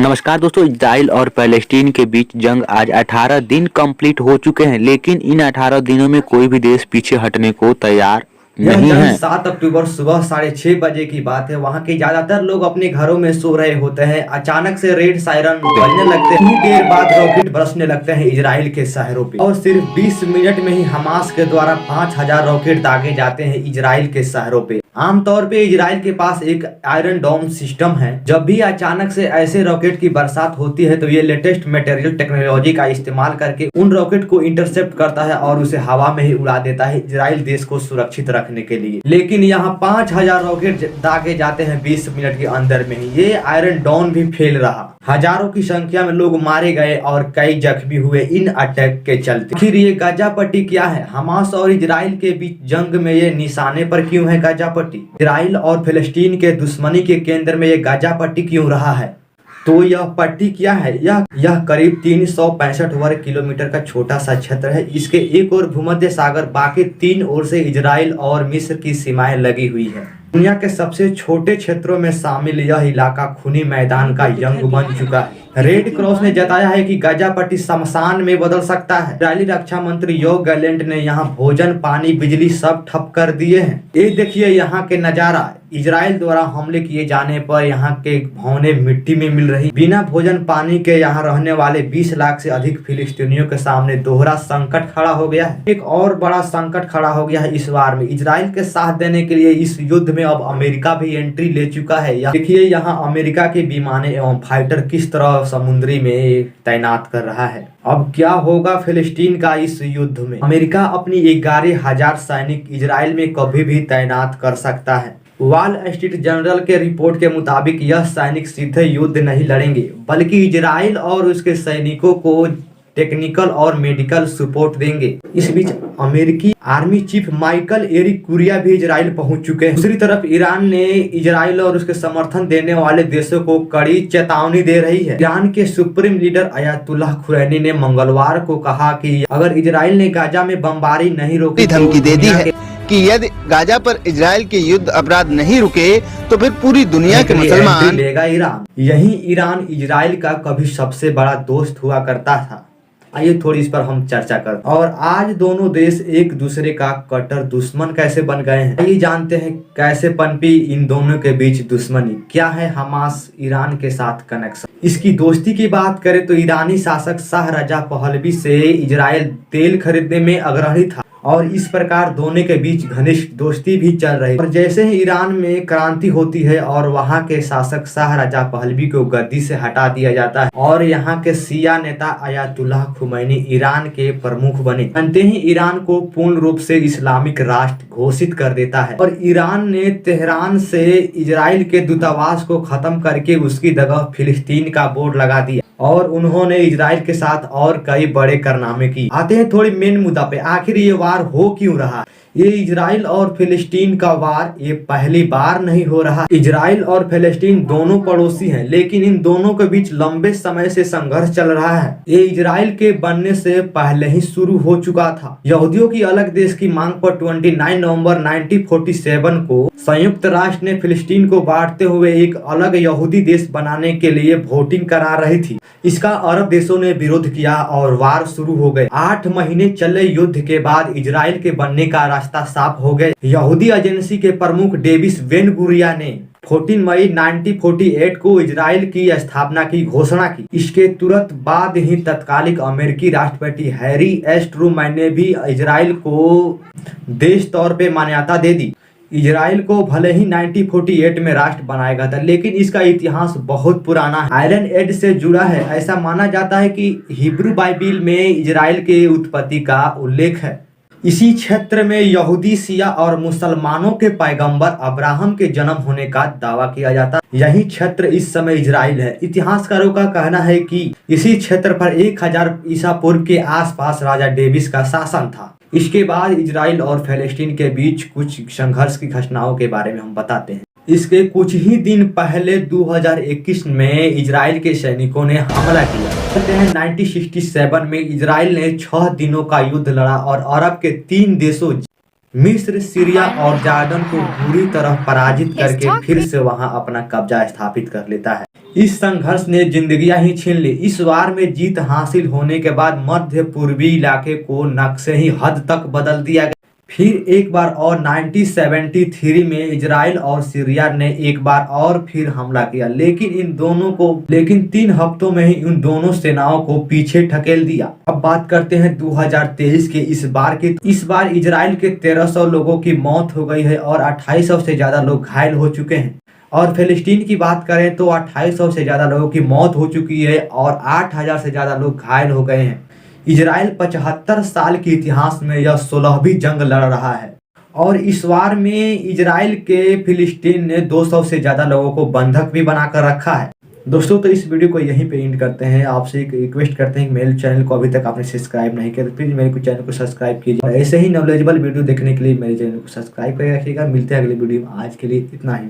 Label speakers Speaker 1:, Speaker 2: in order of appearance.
Speaker 1: नमस्कार दोस्तों, इजराइल और पैलेस्टीन के बीच जंग आज 18 दिन कंप्लीट हो चुके हैं, लेकिन इन 18 दिनों में कोई भी देश पीछे हटने को तैयार
Speaker 2: यह
Speaker 1: नहीं
Speaker 2: जंग
Speaker 1: है।
Speaker 2: 7 अक्टूबर सुबह 6:30 बजे की बात है। वहां के ज्यादातर लोग अपने घरों में सो रहे होते हैं। अचानक से रेड सायरन बजने लगते हैं। कुछ देर बाद रॉकेट बरसने लगते हैं इजराइल के शहरों पे और सिर्फ 20 मिनट में ही हमास के द्वारा 5000 रॉकेट दागे जाते हैं इजराइल के शहरों पे। आमतौर पे इजराइल के पास एक आयरन डोम सिस्टम है। जब भी अचानक से ऐसे रॉकेट की बरसात होती है तो ये लेटेस्ट मटेरियल टेक्नोलॉजी का इस्तेमाल करके उन रॉकेट को इंटरसेप्ट करता है और उसे हवा में ही उड़ा देता है इजराइल देश को सुरक्षित रखने के लिए। लेकिन यहाँ 5000 रॉकेट दागे जाते हैं 20 मिनट के अंदर में ही। ये आयरन डोम भी फेल रहा। हजारों की संख्या में लोग मारे गए और कई जख्मी हुए इन अटैक के चलते। फिर ये गाजा पट्टी क्या है? हमास और इजराइल के बीच जंग में ये निशाने पर क्यों है गाजा पट्टी? इजराइल और फिलिस्तीन के दुश्मनी के केंद्र में ये गाजा पट्टी क्यों रहा है? तो यह पट्टी क्या है? यह करीब 365 वर्ग किलोमीटर का छोटा सा क्षेत्र है। इसके एक ओर भूमध्य सागर, बाकी 3 ओर से इजराइल और मिस्र की सीमाएं लगी हुई है। दुनिया के सबसे छोटे क्षेत्रों में शामिल यह इलाका खूनी मैदान का यंग बन चुका है। रेड क्रॉस ने जताया है कि गाजा पट्टी शमशान में बदल सकता है। इजरायली रक्षा मंत्री योव गैलेंट ने यहाँ भोजन, पानी, बिजली सब ठप कर दिए हैं। ये देखिए यहाँ के नजारा। इजराइल द्वारा हमले किए जाने पर यहाँ के भवनें मिट्टी में मिल रही। बिना भोजन पानी के यहाँ रहने वाले 20 लाख से अधिक फिलिस्तीनियों के सामने दोहरा संकट खड़ा हो गया है। एक और बड़ा संकट खड़ा हो गया है इस बार में। इजराइल के साथ देने के लिए इस युद्ध में अब अमेरिका भी एंट्री ले चुका है। देखिए यहाँ अमेरिका के विमाने एवं फाइटर किस तरह समुद्री में तैनात कर रहा है। अब क्या होगा फिलिस्तीन का इस युद्ध में? अमेरिका अपनी 11,000 सैनिक इजराइल में कभी भी तैनात कर सकता है। वॉल स्ट्रीट जर्नल के रिपोर्ट के मुताबिक यह सैनिक सीधे युद्ध नहीं लड़ेंगे, बल्कि इजराइल और उसके सैनिकों को टेक्निकल और मेडिकल सपोर्ट देंगे। इस बीच अमेरिकी आर्मी चीफ माइकल एरिक कुरिया भी इजराइल पहुंच चुके हैं। दूसरी तरफ ईरान ने इजराइल और उसके समर्थन देने वाले देशों को कड़ी चेतावनी दे रही है। ईरान के सुप्रीम लीडर अयातुल्लाह खुमैनी ने मंगलवार को कहा कि अगर इजराइल ने गाजा में बमबारी नहीं रोकी,
Speaker 3: धमकी दे दी है कि यदि गाजा पर इजराइल के युद्ध अपराध नहीं रुके तो फिर पूरी दुनिया के मुसलमान
Speaker 2: लेगा ईरान। यही ईरान इजराइल का कभी सबसे बड़ा दोस्त हुआ करता था। आइए थोड़ी इस पर हम चर्चा करते हैं। और आज दोनों देश एक दूसरे का कट्टर दुश्मन कैसे बन गए हैं, आइए जानते हैं कैसे पनपी इन दोनों के बीच दुश्मनी। क्या है हमास ईरान के साथ कनेक्शन? इसकी दोस्ती की बात करें तो ईरानी शासक शाह रजा पहलवी से इजराइल तेल खरीदने में अग्रणी था और इस प्रकार दोनों के बीच घनिष्ठ दोस्ती भी चल रही। और जैसे ही ईरान में क्रांति होती है और वहां के शासक शाह रजा पहलवी को गद्दी से हटा दिया जाता है और यहाँ के शिया नेता अयातुल्लाह खुमैनी ईरान के प्रमुख बने, बनते ही ईरान को पूर्ण रूप से इस्लामिक राष्ट्र घोषित कर देता है। और ईरान ने तेहरान से इजराइल के दूतावास को खत्म करके उसकी जगह फिलिस्तीन का बोर्ड लगा दिया और उन्होंने इजराइल के साथ और कई बड़े कारनामे की। आते हैं थोड़ी मेन मुद्दा पे, आखिर ये वार हो क्यों रहा? ये इजराइल और फिलिस्तीन का वार ये पहली बार नहीं हो रहा। इजराइल और फिलिस्तीन दोनों पड़ोसी हैं, लेकिन इन दोनों के बीच लंबे समय से संघर्ष चल रहा है। ये इजराइल के बनने से पहले ही शुरू हो चुका था। यहूदियों की अलग देश की मांग पर 29 नवंबर 1947 को संयुक्त राष्ट्र ने फिलिस्तीन को बांटते हुए एक अलग यहूदी देश बनाने के लिए वोटिंग करा रही थी। इसका अरब देशों ने विरोध किया और वार शुरू हो गए। 8 महीने चले युद्ध के बाद इजराइल के बनने का रास्ता साफ हो गया। यहूदी एजेंसी के प्रमुख डेविस बेन गुरियन ने 14 मई 1948 को इजराइल की स्थापना की घोषणा की। इसके तुरंत बाद ही तत्कालिक अमेरिकी राष्ट्रपति हैरी एस ट्रूमैन ने भी इजराइल को देश तौर पे मान्यता दे दी। इजराइल को भले ही 1948 में राष्ट्र बनाया गया था, लेकिन इसका इतिहास बहुत पुराना है, आयरन एज से जुड़ा है। ऐसा माना जाता है कि हिब्रू बाइबिल में इजराइल के उत्पत्ति का उल्लेख है। इसी क्षेत्र में यहूदी, शिया और मुसलमानों के पैगंबर अब्राहम के जन्म होने का दावा किया जाता है। यही क्षेत्र इस समय इजराइल है। इतिहासकारों का कहना है कि इसी क्षेत्र पर 1000 ईसा पूर्व के आसपास राजा डेविस का शासन था। इसके बाद इजराइल और फिलिस्तीन के बीच कुछ संघर्ष की घटनाओं के बारे में हम बताते हैं। इसके कुछ ही दिन पहले 2021 में इजराइल के सैनिकों ने हमला किया। 1967 में इजराइल ने 6 दिनों का युद्ध लड़ा और अरब के 3 देशों मिस्र, सीरिया और जॉर्डन को बुरी तरह पराजित करके फिर से वहां अपना कब्जा स्थापित कर लेता है। इस संघर्ष ने जिंदगियां ही छीन ली। इस वार में जीत हासिल होने के बाद मध्य पूर्वी इलाके को नक्शे ही हद तक बदल दिया गया। फिर एक बार और 1973 में इजराइल और सीरिया ने एक बार और फिर हमला किया, लेकिन 3 हफ्तों में ही उन दोनों सेनाओं को पीछे ढकेल दिया। अब बात करते हैं 2023 के इस बार की। इस बार इजराइल के 1300 लोगों की मौत हो गई है और 2800 से ज्यादा लोग घायल हो चुके हैं। और फिलिस्तीन की बात करें तो 2800 से ज्यादा लोगों की मौत हो चुकी है और 8000 से ज्यादा लोग घायल हो गए हैं। इजराइल 75 साल के इतिहास में यह 16वीं जंग लड़ रहा है और इस वार में इजराइल के फिलिस्तीन ने 200 से ज्यादा लोगों को बंधक भी बनाकर रखा है। दोस्तों, तो इस वीडियो को यहीं पे एंड करते हैं। आपसे एक रिक्वेस्ट करते हैं कि मेरे चैनल को अभी तक आपने सब्सक्राइब नहीं किया तो प्लीज मेरे चैनल को सब्सक्राइब कीजिए और ऐसे ही नॉलेजेबल वीडियो देखने के लिए मेरे चैनल को सब्सक्राइब कर रखिएगा। मिलते हैं अगले वीडियो में। आज के लिए इतना ही।